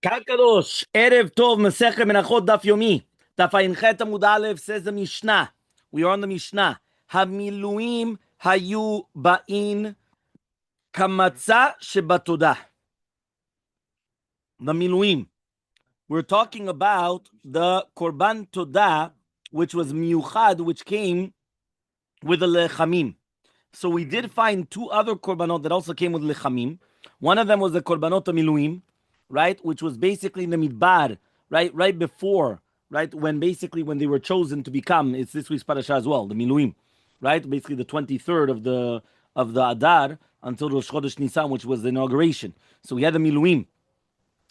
Kakadosh, Erev Tov, Masechet Menahot, Daf Yomi. Daf Ayinchet Amud Aleph says the Mishnah. We are on the Mishnah. Hamiluim hayu ba'in kamatza shebatodah. The Miluim. We're talking about the Korban Todah, which was miuchad, which came with the lechamim. So we did find two other korbanot that also came with lechamim. One of them was the korbanot miluim, right, which was basically in the midbar, right before, right, when they were chosen to become. It's this week's parasha as well, the miluim, right, basically the 23rd of the Adar until Rosh Chodesh Nisan, which was the inauguration. So we had the miluim,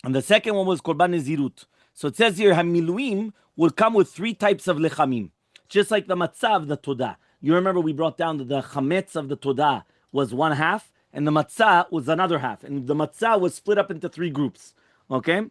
and the second one was korban nezirut. So it says here, hamiluim will come with three types of lechamim, just like the matzah of the todah. You remember we brought down that the chametz of the todah was one half, and the matzah was another half, and the matzah was split up into three groups. Okay,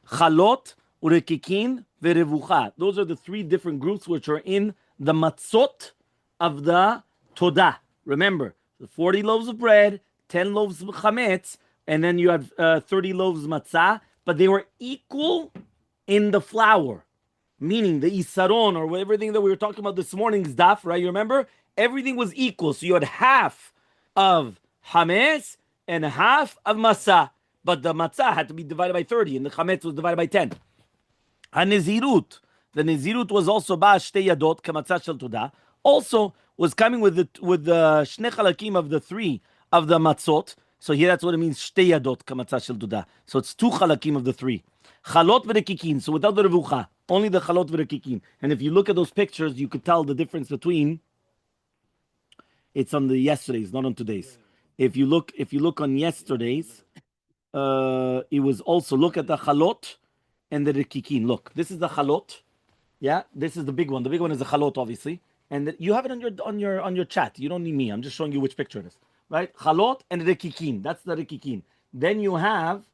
chalot, urekikin, verevucha. Those are the three different groups which are in the matzot of the todah. Remember, the 40 loaves of bread, 10 loaves of chametz, and then you have 30 loaves of matzah, but they were equal in the flour. Meaning the isaron or everything that we were talking about this morning's daf, right? You remember? Everything was equal. So you had half of hametz and half of matzah. But the matzah had to be divided by 30 and the chametz was divided by 10. HaNezirut. The Nezirut was also shtei yadot kamatzah shel todah. Also was coming with the shnei chalakim of the three of the matzot. So here that's what it means, shtei yadot kamatzah shel todah. So it's two chalakim of the three. Chalot v'rekikin. So without the revucha. Only the chalot v'rekikin. And if you look at those pictures, you could tell the difference between. It's on the yesterday's, not on today's. If you look on yesterday's, it was also, look at the chalot and the rekikin. Look, this is the chalot. Yeah, this is the big one. The big one is the chalot, obviously, and you have it on your chat. You don't need me. I'm just showing you which picture it is. Right, chalot and rekikin. That's the rekikin. Then you have,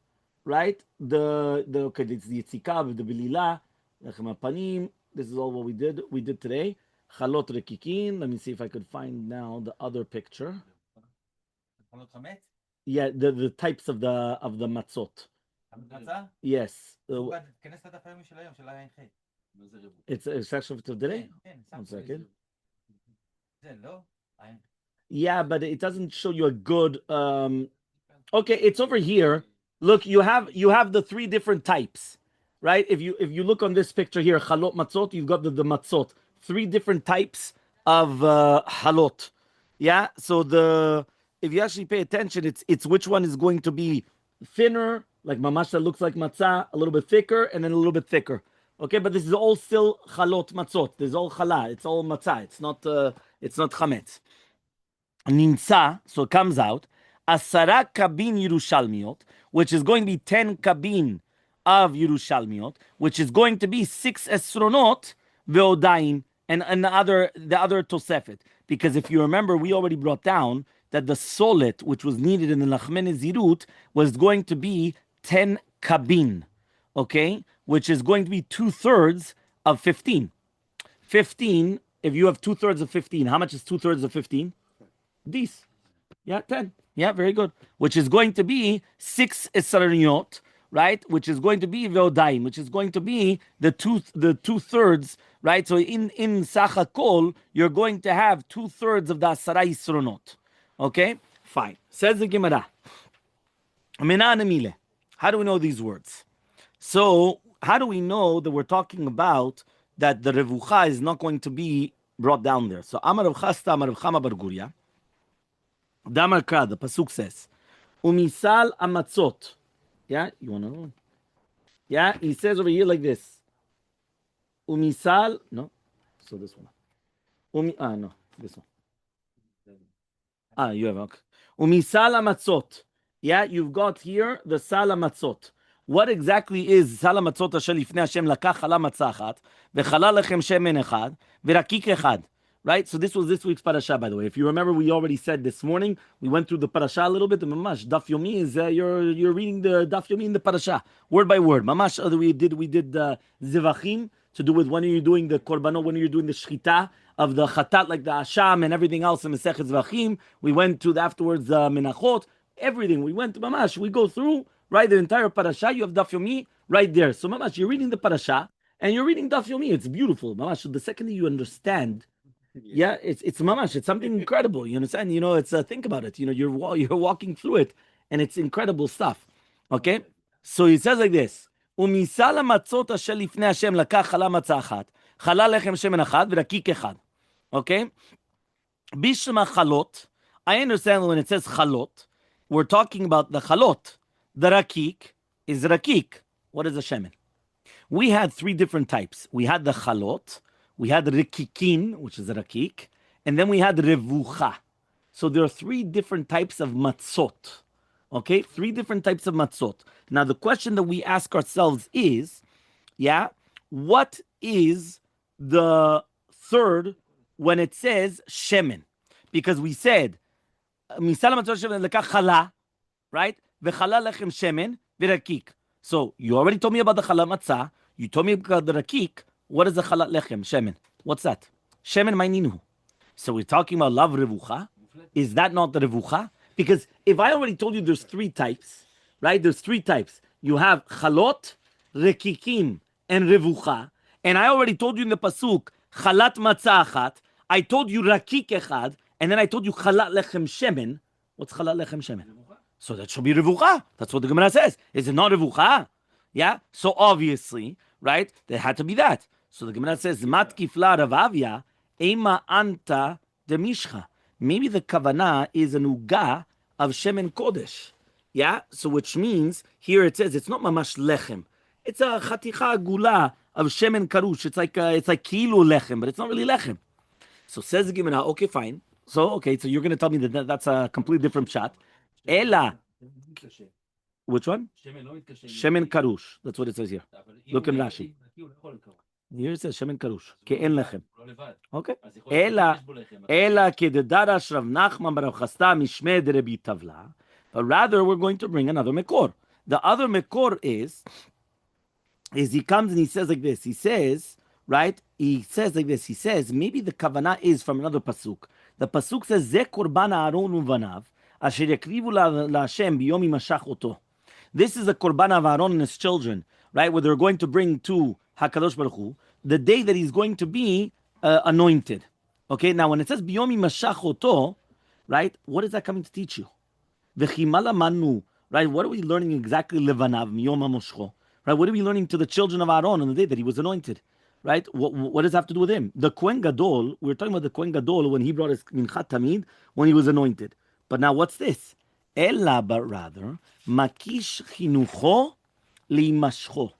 right, the okay, it's the yitzikav, the bilila. This is all what we did today. Chalot rekikin. Let me see if I could find now the other picture. Yeah, the types of the matzot. Yes. It's a section of today. 1 second. Yeah, but it doesn't show you a good. Okay, it's over here. Look, you have the three different types. Right? If you look on this picture here, halot matzot, you've got the matzot, three different types of halot. Yeah. So if you actually pay attention, it's which one is going to be thinner, like mamash that looks like matzah, a little bit thicker, and then a little bit thicker. Okay, but this is all still halot matzot. This is all challah. It's all matzah. It's not chametz. Nimsa, so it comes out asara kabin Yerushalmiot, which is going to be 10 kabin of Yerushalmiot, which is going to be 6 esronot ve'odain and the other tosefet. Because if you remember, we already brought down that the solet, which was needed in the lachme nezirut, was going to be 10 kabin, okay, which is going to be 2/3 of 15. 15. If you have 2/3 of 15, how much is 2/3 of 15? These, yeah, 10. Yeah, very good. Which is going to be 6 esroniot. Right, which is going to be ve'odaim, which is going to be the 2/3, right? So in Sachakol, you're going to have 2/3 of the asara yisronot. Okay, fine. Says the Gemara. Menahot. How do we know these words? So how do we know that we're talking about that the revucha is not going to be brought down there? So Amar Rav Chasta, Amar Rav Chama bar Guria, Damar Kra, the pasuk says, Umisal amatzot. Yeah, you want to know? Yeah, he says over here like this. Umisal, no. So this one. No, this one. You have, okay. Umisal amatzot. Yeah, you've got here the sal amatzot. What exactly is sal amatzot asher lifnei Hashem lakach chala matzah achat v'chala lechem shemen echad v'rakik echad? Right? So this was this week's parasha, by the way. If you remember, we already said this morning, we went through the parasha a little bit. Mamash, Daf Yomi is, you're reading the Daf Yomi in the parasha, word by word. Mamash, we did zivachim, to do with when you're doing the korbanot, when you're doing the shchita of the chatat, like the asham and everything else in Masechet zivachim. We went to afterwards Menahot, everything. We went to Mamash, we go through right? The entire parasha, you have Daf Yomi right there. So, Mamash, you're reading the parasha and you're reading Daf Yomi. It's beautiful, Mamash. So the second that you understand, yeah, it's Mamash. It's something incredible. You understand? It's think about it. You're walking through it, and it's incredible stuff. Okay, so he says like this: "Umisal matzot asher lifnei Hashem lakach chala matzah achat, chala lechem shemen achad, v'rakik echad." Okay, bishma chalot. I understand when it says chalot, we're talking about the chalot. The rakik is rakik. What is the shemen? We had three different types. We had the chalot, we had rikikin, which is a rakik, and then we had revucha. So there are three different types of matzot. Okay, three different types of matzot. Now the question that we ask ourselves is, what is the third when it says shemen? Because we said, misal matzot shemen lekach chala, right? V'chala lechem shemen v'rakik. So you already told me about the chala matzah. You told me about the rakik. What is the chalat lechem? Shemen. What's that? Shemen maininu. So we're talking about lav revucha. Is that not the revucha? Because if I already told you there's three types, right? There's three types. You have chalot, rekikim, and revucha. And I already told you in the pasuk, chalat matzah achat. I told you rakik echad. And then I told you chalat lechem shemen. What's chalat lechem shemen? So that should be revucha. That's what the Gemara says. Is it not revucha? Yeah? So obviously, right, there had to be that. So the Gemara says, Mat kifla ravavya, ema anta demishcha. Maybe the kavanah is an uga of shemen kodesh. Yeah? So which means, here it says, it's not mamash lechem. It's a chaticha gula of shemen karush. It's like kilu lechem, but it's not really lechem. So says the Gemara, okay, fine. So you're going to tell me that that's a completely different shot. Ela. Which one? Shemen karush. That's what it says here. Look in Rashi. Here it says shemen karush. Ke'en lechem. Okay. Ela kededarash Rav Nachman bar Rav Chasta mishmei de Rabbi Tavla. But rather, we're going to bring another mekor. The other mekor is he comes and he says like this. He says, right? He says like this. He says, maybe the kavanah is from another pasuk. The pasuk says, Ze korban Aaron uvanav, asher yakrivu laHashem biyomi mashach oto. This is the korban of Aaron and his children, right? Where they're going to bring to HaKadosh Baruch Hu, the day that he's going to be anointed. Okay, now when it says biyomi mashach oto, right? What is that coming to teach you? V'chimala manu, right? What are we learning exactly? Levanav miyom hamoshcho, right? What are we learning to the children of Aaron on the day that he was anointed? Right? What does that have to do with him? The Kohen Gadol, we're talking about the Kohen Gadol when he brought his Minchat Tamid, when he was anointed. But now what's this? Ella, but rather, Makish Chinucho Limashcho.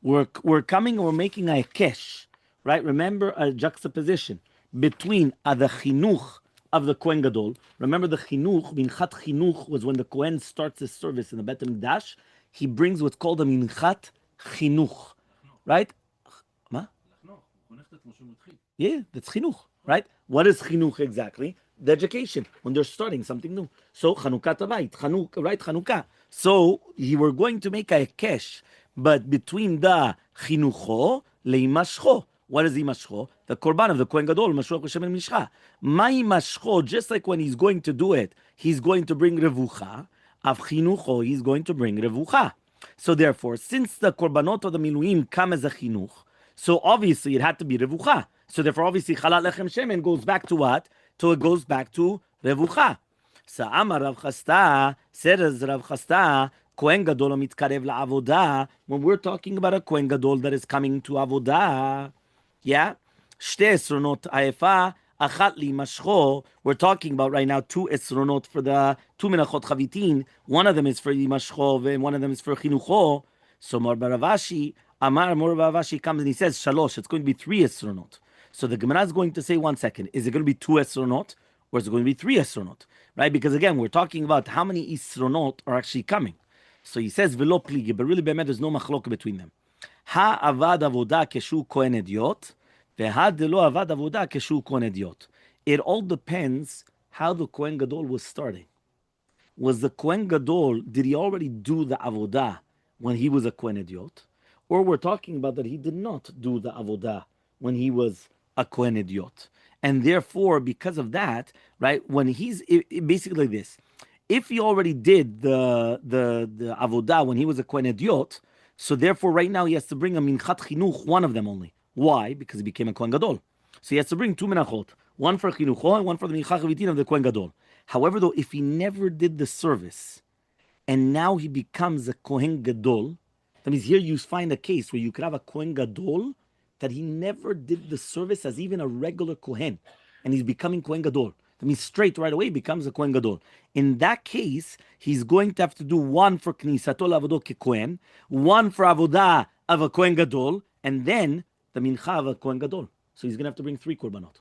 We're coming, we're making a kesh, right? Remember a juxtaposition between the Chinuch of the Kohen Gadol. Remember the Chinuch, Minchat Chinuch was when the Kohen starts his service in the Bet HaMikdash. He brings what's called a Minchat Chinuch, right? Yeah, that's chinuch, right? What is chinuch exactly? The education, when they're starting something new. So, Chanukah Tavait, right? Chanukah. So, you were going to make a kesh, but between the chinucho, leimashcho. What is imashcho? The korban of the Kohen Gadol, mashruach Hashem mishcha. Ma imashcho, just like when he's going to do it, he's going to bring revucha. Av chinucho, he's going to bring revucha. So, therefore, since the korbanot of the miluim come as a chinuch, so obviously it had to be revucha. So therefore, obviously, chalat lechem shemen goes back to what? So it goes back to revucha. So Amar Rav Chasta, says Rav Chasta, Kohen Gadol mitkarev la'avodah. When we're talking about a Kohen Gadol that is coming to avodah, yeah, shte esronot aefa, achat li mashcho. We're talking about right now two esronot for the two menachot chavitin. One of them is for mashcho and one of them is for chinucho. So Mor Baravashi, Amar Mor Baravashi comes and he says shalosh. It's going to be three esronot. So the Gemara is going to say, 1 second, is it going to be two esronot or is it going to be three esronot? Right? Because again, we're talking about how many esronot are actually coming. So he says, velo pligi, but really, there's no machlok between them. Ha avad avodah keshu kohen ediot, veha delo avad avodah keshu kohen ediot. It all depends how the Kohen Gadol was starting. Was the Kohen Gadol, did he already do the avodah when he was a Kohen ediot? Or we're talking about that he did not do the avodah when he was a Kohen Idiot. And therefore, because of that, right, when he's basically like this, if he already did the avodah when he was a Kohen Ediot, so therefore right now he has to bring a minchat chinuch, one of them only. Why? Because he became a Kohen Gadol. So he has to bring two menachot, one for chinucho and one for the minchat chavitin of the Kohen Gadol. However, though, if he never did the service and now he becomes a Kohen Gadol, that means here you find a case where you could have a Kohen Gadol that he never did the service as even a regular Kohen, and he's becoming Kohen Gadol. That means straight right away he becomes a Kohen Gadol. In that case, he's going to have to do one for Knisato Lavodah Kekohen, one for Avodah of a Kohen Gadol, and then the Mincha of a Kohen Gadol. So he's going to have to bring 3 korbanot.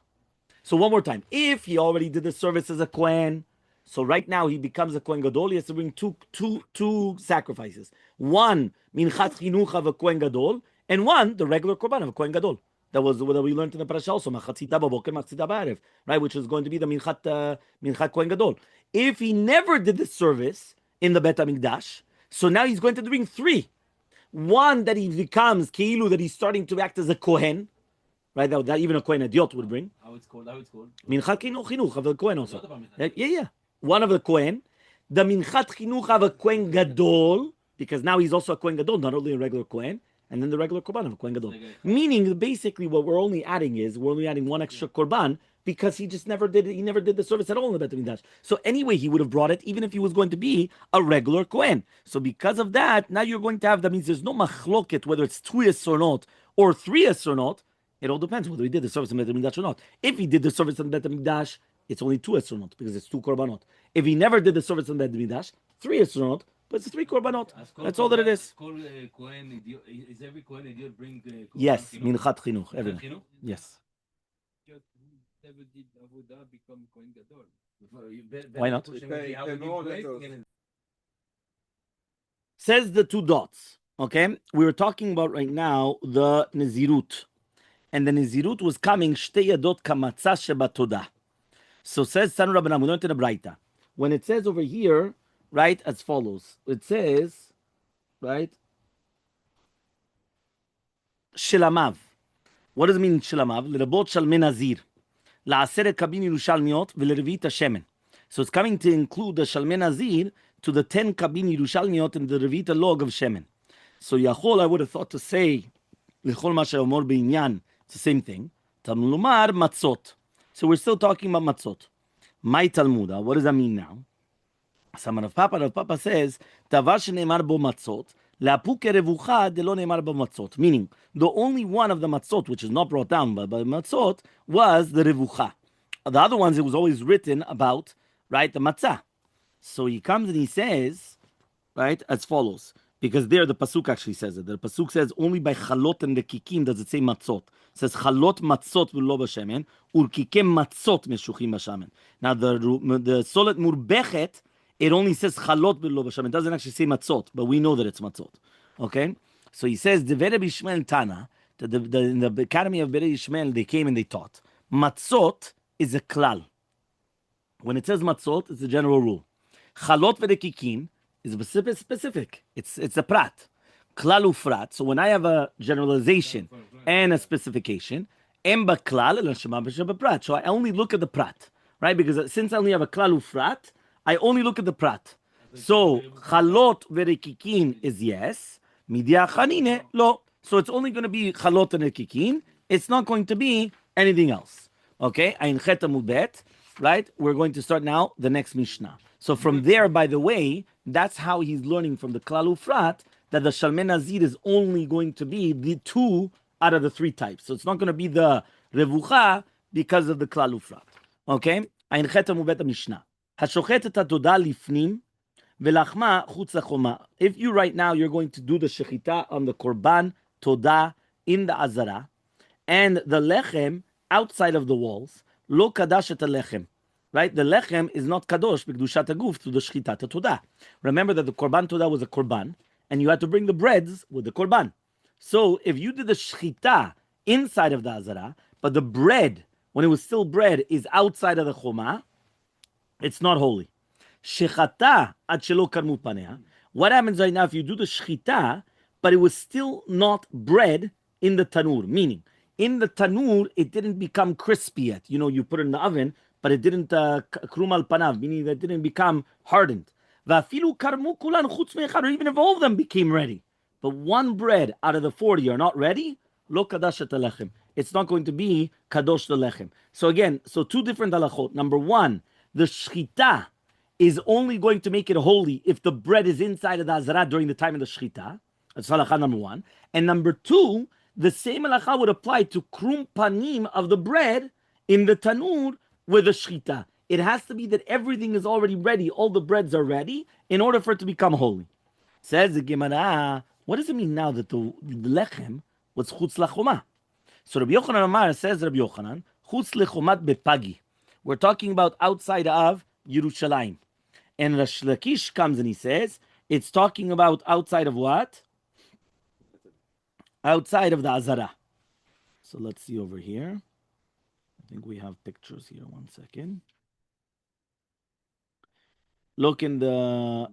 So one more time, if he already did the service as a Kohen, so right now he becomes a Kohen Gadol, he has to bring two sacrifices. One, Minchat Chinuch of a Kohen Gadol, and one, the regular Korban of a Kohen Gadol. That was what we learned in the parasha also, Machatzita Baboker, Machatzita Ba'arev, right, which is going to be the Minchat Kohen Gadol. If he never did the service in the Bet HaMikdash, so now he's going to bring 3. One, that he becomes Keilu, that he's starting to act as a Kohen, right? That even a Kohen Ediot would bring. How it's called? Minchat Chinuch of the Kohen also. Yeah. One of the Kohen. The Minchat Chinuch of a Kohen Gadol, because now he's also a Kohen Gadol, not only a regular Kohen, and then the regular Korban of a Kohen Gadol. Meaning, basically, what we're only adding one extra Korban, because he just never did it. He never did the service at all in the Bet HaMikdash. So anyway, he would have brought it, even if he was going to be a regular Kohen. So because of that, now you're going to have, that means there's no machloket, whether it's 2 or not, or 3 or not. It all depends whether he did the service in Bet HaMikdash or not. If he did the service in Bet HaMikdash, it's only 2 or not, because it's 2 korbanot. If he never did the service in Bet HaMikdash, 3 or not, but it's 3 korbanot. That's all that it is. Is every Kohen Idiot bring korban? Yes, minchat chinuch, everything. Yes. Never did avodah become Kohen Gadol. Why not? Says the 2 dots. Okay, we were talking about right now the Nezirut. And the Nezirut was coming, Shtei Yadot Kamatzah Shebatodah. So says Tanu Rabbanan, we learned in the Braita. When it says over here, right, as follows. It says, right, Shelamav. What does it mean, Shelamav? L'rabot Shalmei Nazir. La'aseret kabin Yerushalmiot v'lervit Shemen. So it's coming to include the Shalmei Nazir to the 10 kabin Yerushalmiot and the Revita log of Shemen. So Yachol, I would have thought to say, L'chol ma she'omor b'inyan, it's the same thing. Talmud lomar matzot. So we're still talking about matzot. My Talmuda, what does that mean now? Rav Papa says, Tavar she'ne'emar bo matzot, le'apu kerevucha de'lo ne'emar bo matzot. Meaning, the only one of the matzot, which is not brought down by matzot, was the revucha. The other ones, it was always written about, right, the matzah. So he comes and he says, right, as follows. Because there the pasuk actually says it. The pasuk says only by chalot and lekikim does it say matzot. It says chalot matzot v'lo b'shemen urkikem matzot meshuchim b'shemen. Now the solet murbechet, it only says chalot v'lo b'shemen. It doesn't actually say matzot, but we know that it's matzot. Okay, so he says the Rabbi Ishmael Tana. In the academy of Rabbi Ishmael, they came and they taught matzot is a klal. When it says matzot, it's a general rule. Chalot v'lekikim is specific. It's a prat. Klal ufrat. So when I have a generalization and a specification, emba klal prat. So I only look at the prat, right? Because since I only have a klal ufrat, I only look at the prat. So chalot verekikin is yes. Midya chanine lo. So it's only going to be chalot and rekikin. It's not going to be anything else. Okay? Ayin chet amud bet. Right? We're going to start now the next Mishnah. So from there, by the way, that's how he's learning from the Klal Ufrat that the Shalmei Nazir is only going to be the 2 out of the 3 types. So it's not going to be the Revucha because of the Klal Ufrat. Okay? Ayin chet amud bet Mishnah. Hashochet et hatodah lifnim velachma chutz lachoma. If you right now, you're going to do the shechita on the Korban Todah in the Azara and the Lechem outside of the walls, lo kadash et lechem. Right? The lechem is not kadosh b'kedushat haguf to the shchitat todah. Remember that the korban todah was a korban, and you had to bring the breads with the korban. So if you did the shchita inside of the azara, but the bread, when it was still bread, is outside of the choma, it's not holy. Shechata ad shelo karmu panea. What happens right now if you do the shchita, but it was still not bread in the tanur? Meaning, in the tanur, it didn't become crispy yet. You know, you put it in the oven, but it didn't krum al panav, meaning that it didn't become hardened. Va'afilu karmu kulan chutz me'echad, or even if all of them became ready, but one bread out of the 40 are not ready, lo kadashat alechem. It's not going to be kadosh lechem. So again, two different halachot. Number one, the shchita is only going to make it holy if the bread is inside of the azara during the time of the shchita. That's halacha number one. And number two, the same halacha would apply to krum panim of the bread in the tanur with the shchita. It has to be that everything is already ready, all the breads are ready, in order for it to become holy. Says the Gemara, what does it mean now that the lechem was chutz lachoma? So Rabbi Yochanan Amar says, Rabbi Yochanan, chutz lechomat bepagi. We're talking about outside of Yerushalayim. And Rosh Lakish comes and he says, it's talking about outside of what? Outside of the Azara. So let's see over here. I think we have pictures here. One second. Look in the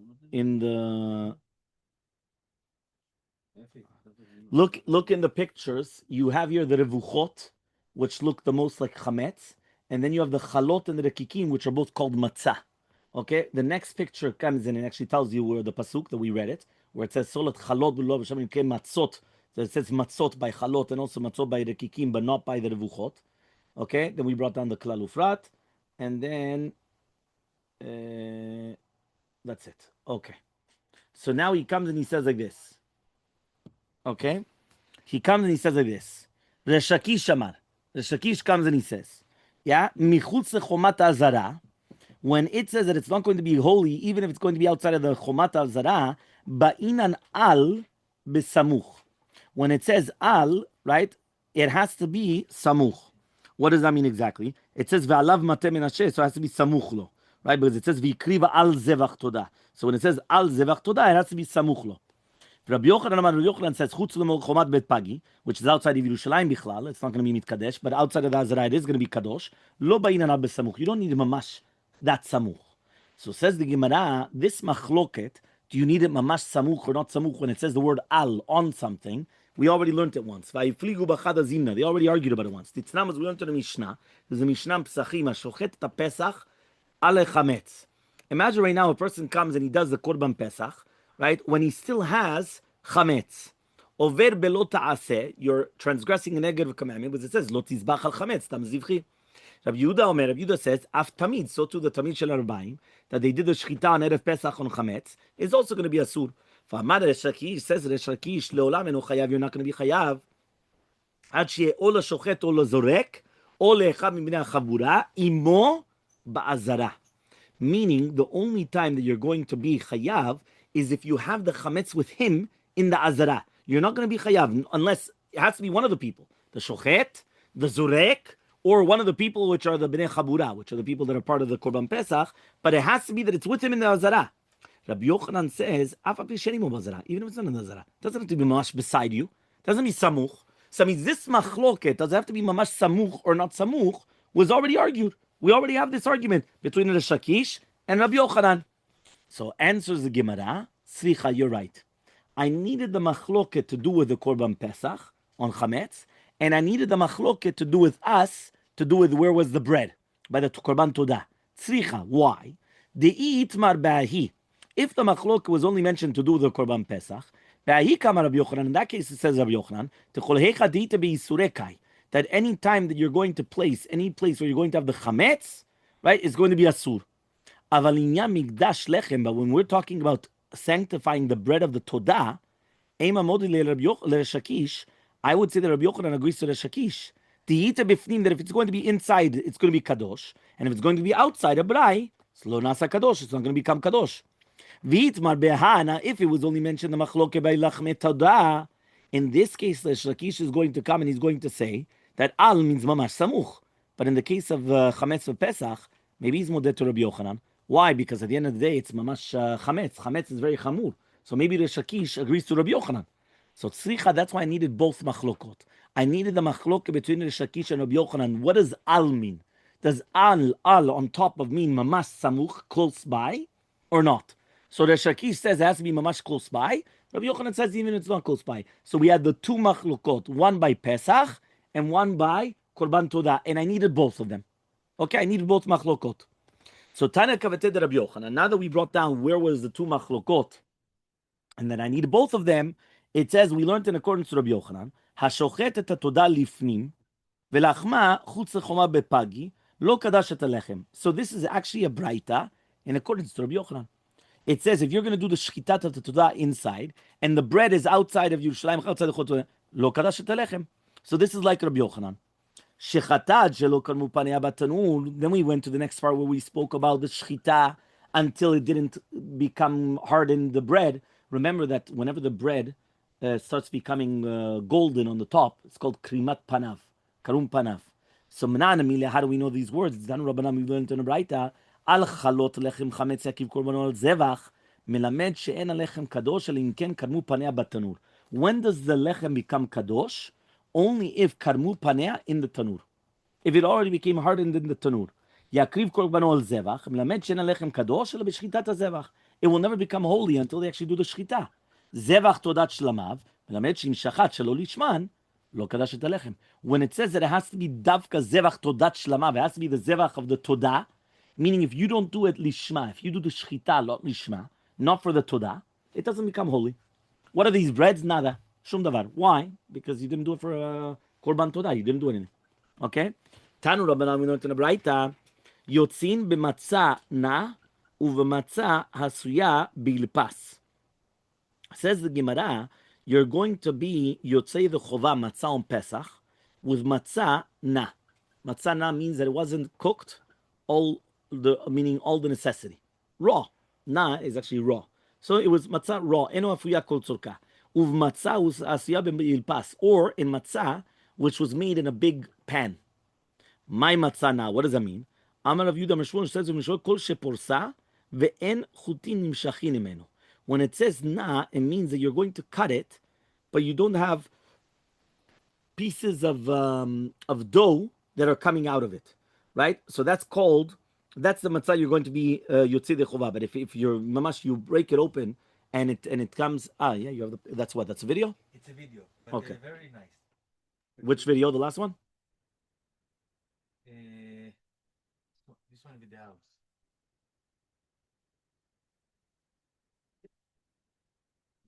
look in the pictures. You have here the revuchot, which look the most like chametz, and then you have the chalot and the rekikim, which are both called matzah. Okay, the next picture comes in and actually tells you where the pasuk that we read it, where it says solat chalot b'lo b'shamim ke matzot. So it says matzot by chalot and also matzot by rekikim, but not by the revuchot. Okay, then we brought down the klal ufrat, and then that's it. Okay, so now he comes and he says like this. Okay, he comes and he says like this. Resh Lakish Amar. Resh Lakish comes and he says, yeah, michutz lechomat azara. When it says that it's not going to be holy, even if it's going to be outside of the chomat azara, ba'inan al besamuch. When it says al, right, it has to be samuch. What does that mean exactly? It says ve'alav mateh menashe, so it has to be samuch lo, right? Because it says v'ikriva al zevach todah. So when it says al zevach todah, it has to be samuch lo. Rabbi Yochanan says chutz lechomat bet pagi, which is outside of Yerushalayim bichlal. It's not going to be mitkadesh, but outside of the Azara it is going to be kadosh. Lo ba'inan al besamuch. You don't need mamash that samuch. So says the Gemara, this machloket, do you need it mamash samuch or not samuch when it says the word al on something? We already learned it once. They already argued about it once. We learned in the Mishnah. There's a Mishnah Pesachim, shochet ta Pesach ale chametz. Imagine right now a person comes and he does the Korban Pesach, right? When he still has chametz. Over belo ta'aseh, you're transgressing a negative commandment, because it says, lo tizbach al chametz, tam zivchi. Rabbi Yehuda says, af tamid, so too the tamid shel Rabbi, that they did the shchita on Erev Pesach on chametz, is also going to be asur. Fa'amar Resh Lakish, says Resh Lakish, leolam eno chayav, you're not going to be chayav, ad she'eh o lashochet o lazorek, o le'echad mibnei hachavura, imo ba'azara. Meaning, the only time that you're going to be chayav is if you have the chametz with him in the azara. You're not going to be chayav unless it has to be one of the people, the shochet, the zorek, or one of the people which are the bnei chabura, which are the people that are part of the Korban Pesach, but it has to be that it's with him in the azara. Rabbi Yochanan says, even if it's not in the azara, it doesn't have to be mamash beside you, it doesn't be samuch. So means this machloket, does it have to be mamash samuch or not samuch, was already argued. We already have this argument between Resh Lakish and Rabbi Yochanan. So answers the Gemara, Slicha, you're right. I needed the machloket to do with the Korban Pesach on chametz, and I needed the machloket to do with us, to do with where was the bread, by the Korban Todah. Slicha, why? The itmar ba'ahi. If the machloket was only mentioned to do with the Korban Pesach, ba'ahi kama Rabbi Yochanan, in that case it says Rabbi Yochanan, that any time that you're going to place, any place where you're going to have the chametz, right, is going to be asur. But when we're talking about sanctifying the bread of the Todah, I would say that Rabbi Yochanan agrees to Resh Lakish. That if it's going to be inside, it's going to be kadosh, and if it's going to be outside a brai, it's lo nasa kadosh. It's not going to become kadosh. If it was only mentioned the machloke by lachme Todah, in this case, Resh Lakish is going to come and he's going to say that al means mamash samuch. But in the case of chametz of Pesach, maybe he's modeh to Rabbi Yochanan. Why? Because at the end of the day, it's mamash chametz. Chametz is very chamur. So maybe Resh Lakish agrees to Rabbi Yochanan. So tzricha, that's why I needed both machlokot. I needed the machlok between Resh Lakish and Rabbi Yochanan. What does al mean? Does al on top of mean mamash samuch, close by, or not? So Resh Lakish says it has to be mamash close by. Rabbi Yochanan says even it's not close by. So we had the two machlokot, one by Pesach and one by Korban Todah, and I needed both of them. Okay, I need both machlokot. So Tana Kavated Rabbi Yochanan. Now that we brought down where was the two machlokot, and then I need both of them, it says we learned in accordance to Rabbi Yochanan, Hashochet et hatodah lifnim, velachma chutz lechoma bepagi, lo kadash et alechem. So this is actually a braita in accordance to Rabbi Yochanan. It says if you're going to do the shchitat of the todah inside, and the bread is outside of Yerushalayim, outside the chotah, lo kadash et alechem. So this is like Rabbi Yochanan. Then we went to the next part where we spoke about the shchita until it didn't become hardened the bread. Remember that whenever the bread starts becoming golden on the top, it's called krimat panav, karum panav. So how do we know these words? It's done Rabbanan, we learned in the Braita. Al chalot lechem chametz yakiv korbanot al zevach melamed she'en alechem kadosh el im ken karmu panea batanur. When does the lechem become kadosh? Only if karmu panea in the tanur. If it already became hardened in the tanur. Yakriv korbanot al zevach melamed she'en alechem kadosh el b'shchitat zevach. It will never become holy until they actually do the shchita. Zevach todat shlamav melamed she'im shachat shelo lishman. Lo kadash et alechem. When it says that it has to be davka zevach todat shlamav, it has to be the zevach of the todah, meaning if you don't do it lishma, if you do the shchita not lishma, not for the todah, it doesn't become holy. What are these breads? Nada. Shum davar. Why? Because you didn't do it for korban todah. You didn't do anything. Okay? Tanu Rabbanan, we learned in the Braita, yotzin b'matzah na u'v'matzah hasuya bilpas. Says the Gemara, you're going to be yotzei the chova matzah on Pesach with matzah na. Matzah na means that it wasn't cooked, meaning all the necessity. Raw. Na is actually raw. So it was matzah raw. Eno afuya kol tzorka. Uv matzah was asiya b'ilpas. Or in matzah, which was made in a big pan. My matzah na. What does that mean? Amar Rav Yudah Meshvon says kol sheporsa ve'en chutin nimshachin imenu. When it says na, it means that you're going to cut it, but you don't have pieces of dough that are coming out of it, right? So that's the matzah you're going to be yotzei de chova. But if you're mamash, you break it open and it comes. You have that's a video. It's a video, but okay, very nice. Which video? The last one? This one with the house.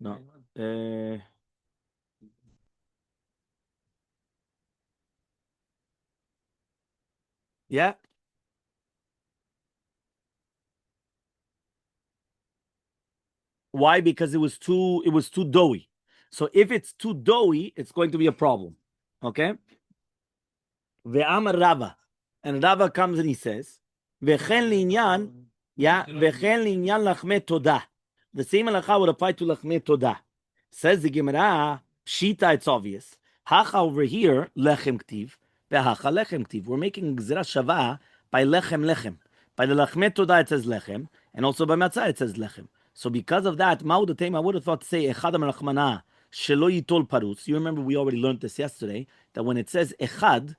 No. Yeah. Why? Because it was too doughy. So if it's too doughy, it's going to be a problem. Okay? Ve'amar Rava. And Rava comes and he says, Ve'chen linyan, ve'chen linyan lachme todah. The same halacha would apply to lachme todah. Says the Gemara, pshita, it's obvious. Hacha over here, lechem ktiv, ve'hacha lechem ktiv. We're making gzera shava by lechem. By the lachme todah it says lechem, and also by matzah it says lechem. So because of that, I would have thought to say echad rachmana shelo yitol parus. You remember we already learned this yesterday, that when it says echad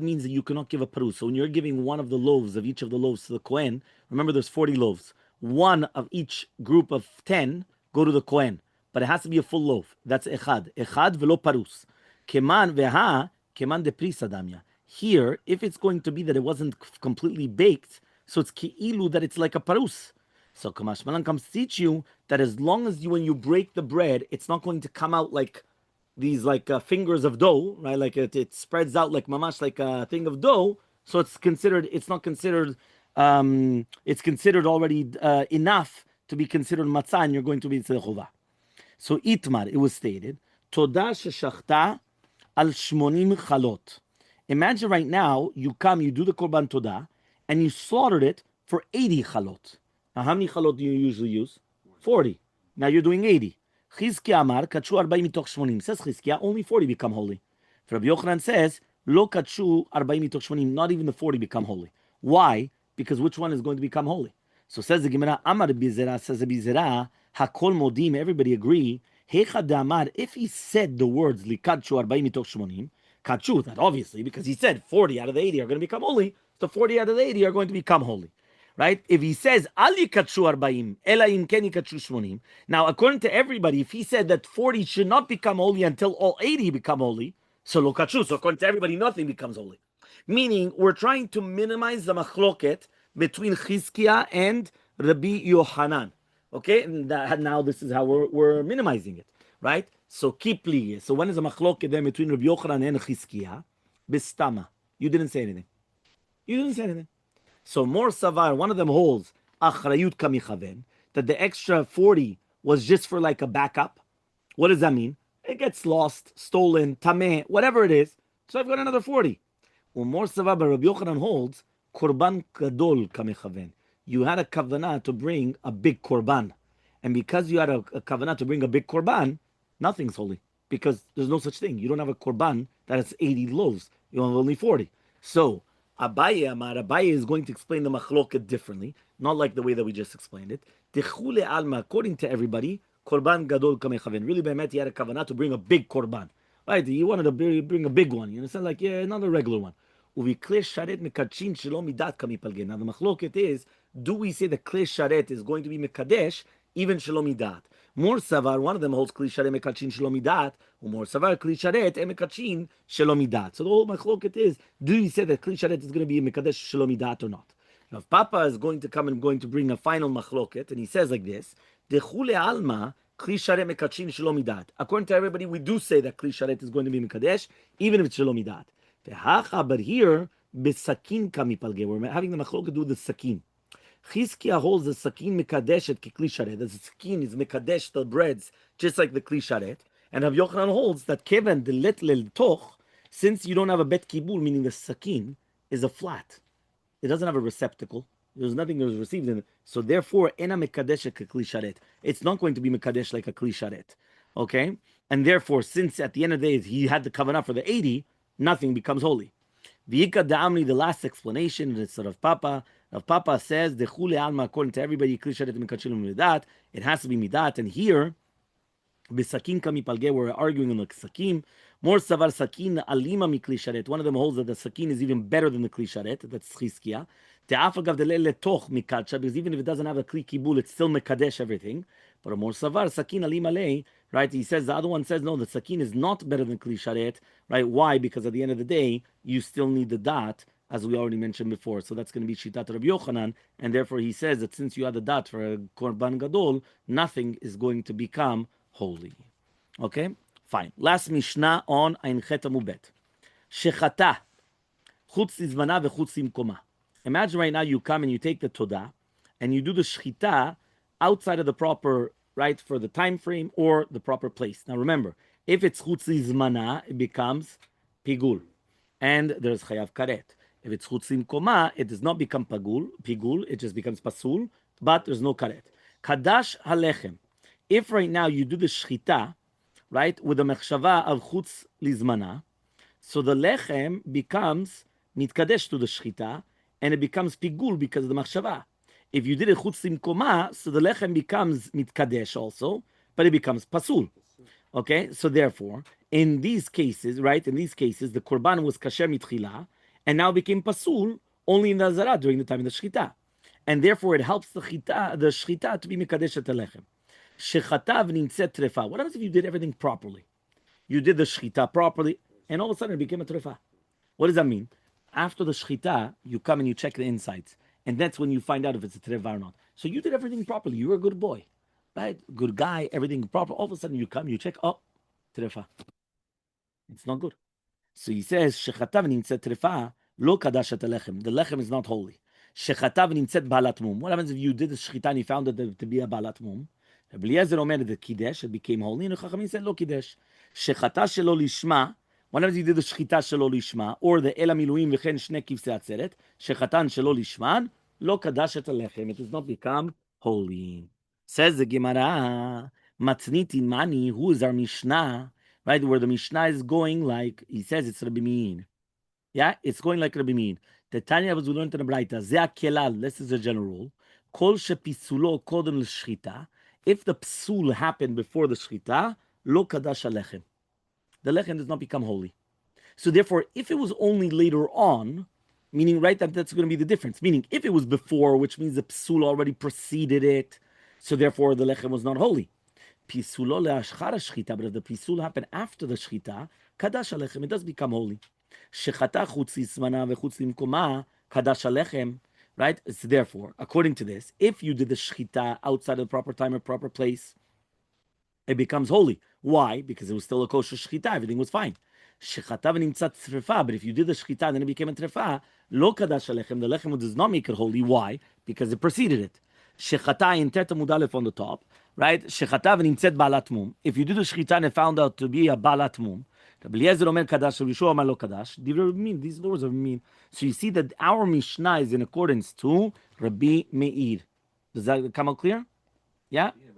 means that you cannot give a parus. So when you're giving one of the loaves of each of the loaves to the Kohen, remember there's 40 loaves. One of each group of 10 go to the Kohen. But it has to be a full loaf. That's echad. Echad velo parus. Keman de prisa damya. Here, if it's going to be that it wasn't completely baked, so it's ki'ilu that it's like a parus. So Kamash Malan comes to teach you that as long as when you break the bread, it's not going to come out like these fingers of dough, right? Like it spreads out like mamash, like a thing of dough. So it's considered already enough to be considered matzah, and you're going to be tzedechova. So Itmar, it was stated, Todah sheshachta al shmonim chalot. Imagine right now, you do the korban todah, and you slaughtered it for 80 chalot. Now, how many chalot do you usually use? 40. Now you're doing 80. Chizkiah amar, kachu 40 mitoch shmonim. Says Chizkiah, only 40 become holy. Rabbi Yochanan says, lo kachu 40 mitoch shmonim, not even the 40 become holy. Why? Because which one is going to become holy? So says the Gemara, amar bizera, says the bizera, hakol modim, everybody agree, hecha damar, if he said the words, li kachu 40 mitoch shmonim, kachu, that obviously, because he said 40 out of the 80 are going to become holy, so 40 out of the 80 are going to become holy. Right? If he says al yikatsu 40, ela im ken yikatsu 80. Now, according to everybody, if he said that 40 should not become holy until all 80 become holy, so lo katsu. So according to everybody, nothing becomes holy. Meaning, we're trying to minimize the machloket between Chizkiah and Rabbi Yohanan. Okay, and now this is how we're minimizing it, right? So keep liye. So when is the machloket then between Rabbi Yochanan and Chizkiah? Bistama. You didn't say anything. You didn't say anything. So more savar, one of them holds achrayut kamichaven, that the extra 40 was just for like a backup. What does that mean? It gets lost, stolen, tameh, whatever it is. So I've got another 40. Well, more savar, but Rabbi Yochanan holds korban gadol kamichaven. You had a kavanah to bring a big korban. And because you had a kavanah to bring a big korban, nothing's holy. Because there's no such thing. You don't have a korban that has 80 loaves. You have only 40. So Abaye is going to explain the machloket differently, not like the way that we just explained it. Techule alma, according to everybody, korban gadol kamechaven. Really, behemet, he had a kavanah to bring a big korban. Right? He wanted to bring a big one. You understand? Like, yeah, not a regular one. Uvi kle sharet mekachin shelo midat kamipalgen. Now the machloket is, do we say the kle sharet is going to be mekadesh even shelo midat? More savar, one of them holds kli sharet mekachin shelo midat, or more savar kli sharet mekachin shelo midat. So the whole machloket is, do you say that kli sharet is going to be mekadesh shelo midat or not? Now if Papa is going to come and going to bring a final machloket, and he says like this, dechule alma kli sharet mekachin shelo midat. According to everybody, we do say that kli sharet is going to be mekadesh even if it's shelo midat. But here, besakin kamipalge, we're having the machloket do the sakin. Chizkiah holds the sakin mekadeshet kikli sharet. The sakin is mekadesh the breads, just like the kli sharet. And Rav Yochanan holds that kevan the let lel toch, since you don't have a bet kibul, meaning the sakin is a flat. It doesn't have a receptacle. There's nothing that was received in it. So therefore, ena mekadesh kikli sharet. It's not going to be mekadesh like a kli sharet. Okay? And therefore, since at the end of the day he had the kavanah for the 80, nothing becomes holy. V'yika da'amri, the last explanation, it's Rav Papa. Rav Papa says, Dechule alma, according to everybody, kli sharet mekachilum midat, it has to be midat. And here, Besakin kamipalge, we're arguing on the sakin. More savar sakin alima mikli sharet. One of them holds that the sakin is even better than the kli sharet. That's chizkiah. Te'afagav delele toch mikadsha, because even if it doesn't have a kli kibul, it's still mekadesh everything. But a more savar sakin Elmaleh, right? He says the other one says no, the sakin is not better than kli sharet, right? Why? Because at the end of the day, you still need the dot, as we already mentioned before. So that's going to be shitat Rabbi Yochanan, and therefore he says that since you had the dot for a korban gadol, nothing is going to become holy. Okay, fine. Last Mishnah on Ein Chet Amubet. Shechata chutz lizmana v'chutz limkoma. Imagine right now you come and you take the todah and you do the shchita outside of the proper, right, for the time frame or the proper place. Now remember, if it's chutz lizmana, it becomes pigul, and there's chayav karet. If it's chutz limkoma, it does not become pigul, it just becomes pasul, but there's no karet. Kadash halechem. If right now you do the shchita, right, with the mechshava of chutz lizmana, so the lechem becomes mitkadesh to the shchita, and it becomes pigul because of the machshava. If you did it chutz limkoma, so the lechem becomes mitkadesh also, but it becomes pasul. Okay, so therefore, in these cases, right, in these cases, the korban was kasher mitchila, and now became pasul only in the azara during the time of the shchita, and therefore it helps the shchita to be mikadesh at the lechem. Shechatav nimtzet trefa. What happens if you did everything properly? You did the shchita properly, and all of a sudden it became a trefa. What does that mean? After the shchita, you come and you check the insides, and that's when you find out if it's a trefa or not. So you did everything properly. You were a good boy, right? Good guy, everything proper. All of a sudden you come, you check, oh, trefa. It's not good. So he says, shechatav nimtzet trefa, lo kadash at lechem. The lechem is not holy. Shechatav nimtzet balat mum. What happens if you did the shchita and you found it to be a balat mum? Rabbi Eliezer omer the kidesh, it became holy, and the Chachamim said lo kidesh. Shechata shelo lishma. Whenever you did the shechita shelo lishma, or the ela miluim v'chen shne kivsei atzeret, shechatan shelo lishman, lo kadash et alechem. It does not become holy. Says the Gemara, matzniti mani. Who is our Mishnah? Right, where the Mishnah is going like he says it's Rabbi Meir. Yeah, it's going like Rabbi Meir. The Tanya was learned in the Braita. Ze kelal. This is a general rule. Kol shepisulo kodem l'shchita. If the psul happened before the shchita, lo kadash alechem. The lechem does not become holy. So therefore, if it was only later on, meaning right that's going to be the difference. Meaning if it was before, which means the psul already preceded it, so therefore the lechem was not holy. Pisulo le'ashchar shchita, but if the pisul happened after the shchita, kadash alechem, it does become holy. Shechata chutz lismana vechutz limkoma kadash alechem. Right? It's therefore, according to this, if you did the shechita outside of the proper time or proper place, it becomes holy. Why? Because it was still a kosher shechita. Everything was fine. Shechata v'nimtzat trefa. But if you did the shechita and then it became a trefa, lo kadash alechem. The lechem does not make it holy. Why? Because it preceded it. Shechata in teta mudalef on the top, right? Shechata v'nimtzat balat mum. If you did the shechita and it found out to be a balat mum, Rabbi Eliezer omer kadash, Rabbi Yeshua omer lo kadash. These laws are mean. So you see that our Mishnah is in accordance to Rabbi Meir. Does that come out clear? Yeah.